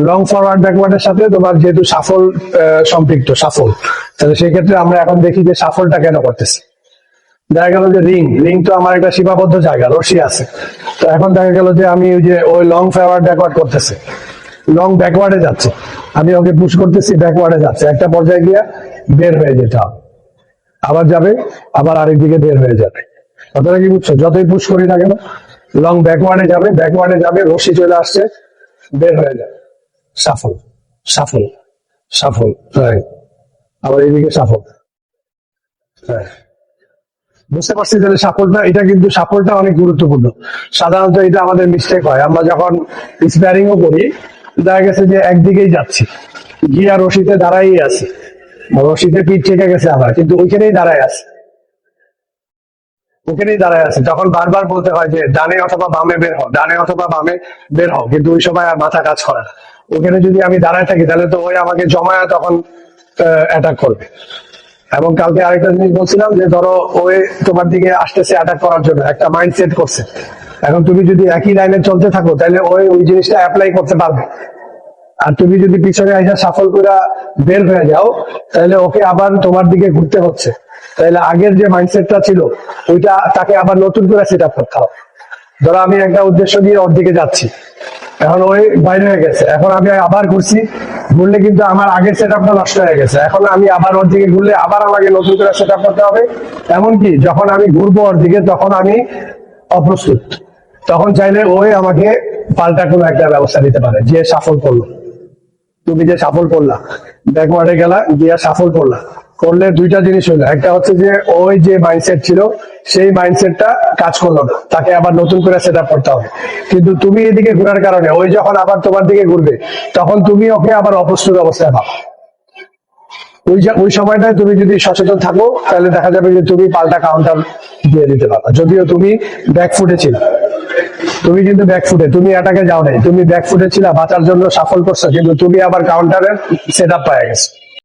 Long forward ব্যাকওয়ার্ডের সাথে তোমার যেহেতু সাফল সম্পৃক্ত সাফল, তাহলে সেই ক্ষেত্রে আমরা এখন দেখি যে সাফলটা কেন করতেছে। দেখা গেল যে রিং তো আমার একটা সীমাবদ্ধ জায়গা, রশি আছে। তো এখন দেখা গেল যে আমি ওই লং ফরওয়ার্ড ব্যাকওয়ার্ড করতেছে, লং ব্যাকওয়ার্ডে যাচ্ছে, আমি ওকে পুশ করতেছি, ব্যাকওয়ার্ডে যাচ্ছে, একটা পর্যায়ে গিয়ে বের হয়ে যেতে হবে, আবার যাবে, আবার আরেকদিকে বের হয়ে যাবে। কথাটা কি বুঝছো? যতই পুশ করি না কেন লং ব্যাকওয়ার্ডে যাবে, রশি চলে আসছে, বের হয়ে যাবে, সাফল সাফল সাফল, আবার এইদিকে সাফল। হ্যাঁ, বুঝতে পারছি। তাহলে সাফলটা অনেক গুরুত্বপূর্ণ। সাধারণত এটা আমাদের মিস্টেক হয়, আমরা যখন স্প্যারিংও করি দেখা গেছে যে একদিকেই যাচ্ছি, গিয়া রশিতে দাঁড়াই আছে, রশিতে পিঠ ঠেকে গেছে আমার, কিন্তু ওইখানেই দাঁড়ায় আছে, তখন বারবার বলতে হয় যে ডানে অথবা বামে বের হও, কিন্তু ওই সময় আর মাথা কাজ করে না। ওখানে যদি আমি দাঁড়ায় থাকি তাহলে তো ওই আমাকে জমায়া তখন অ্যাটাক করবে। এবং কালকে আরেকটা জিনিস বলছিলাম যে ধরো ওই তোমার দিকে আসতেছে অ্যাটাক করার জন্য, একটা মাইন্ড সেট করছে। এখন তুমি যদি একই লাইনে চলতে থাকো তাহলে ওই জিনিসটা অ্যাপ্লাই করতে পারবে। আর তুমি যদি পিছনে আইসা সাফল করে বের হয়ে যাও তাহলে ওকে আবার তোমার দিকে ঘুরতে হচ্ছে, তাহলে আগের যে মাইন্ডসেটটা ছিল ওইটা তাকে আবার নতুন করে সেট আপ করতে হবে। ধরো আমি একটা উদ্দেশ্য নিয়ে ওর দিকে যাচ্ছি, এখন ওই বাইরে হয়ে গেছে, এখন আমি আবার ঘুরলে কিন্তু আমার আগের সেট আপটা নষ্ট হয়ে গেছে, এখন আমি আবার ওর দিকে ঘুরলে আবার আমাকে নতুন করে সেট আপ করতে হবে। এমনকি যখন আমি ঘুরবো ওর দিকে তখন আমি অপ্রস্তুত, তখন চাইলে ওই আমাকে পাল্টা কোনো একটা ব্যবস্থা নিতে পারে। যে সাফল করলো, তুমি যে সাফল করলা, ব্যাকওয়ার্ডে গেলা, গিয়া সাফল করলে দুইটা জিনিস হলো, একটা হচ্ছে যে ওই যে মাইন্ডসেট ছিল সেই মাইন্ডসেটটা কাজ করলো না, তাকে আবার নতুন করে সেট আপ করতে হবে। কিন্তু তুমি এদিকে ঘোরার কারণে ওই যখন আবার তোমার দিকে ঘুরবে তখন তুমি ওকে আবার অপ্রস্তুত অবস্থায় পাবো। ওই সময়টায় তুমি যদি সচেতন থাকো তাহলে দেখা যাবে যে তুমি পাল্টা কাউন্টার দিয়ে দিতে পারো। যদিও তুমি ব্যাকফুটে ছিল, তুমি অ্যাটাকে যাও নাই, তুমি ব্যাকফুটে ছিল, বাঁচার জন্য সাফল করছো, কিন্তু তুমি আবার কাউন্টারের সেট আপ পায়ে গেছো।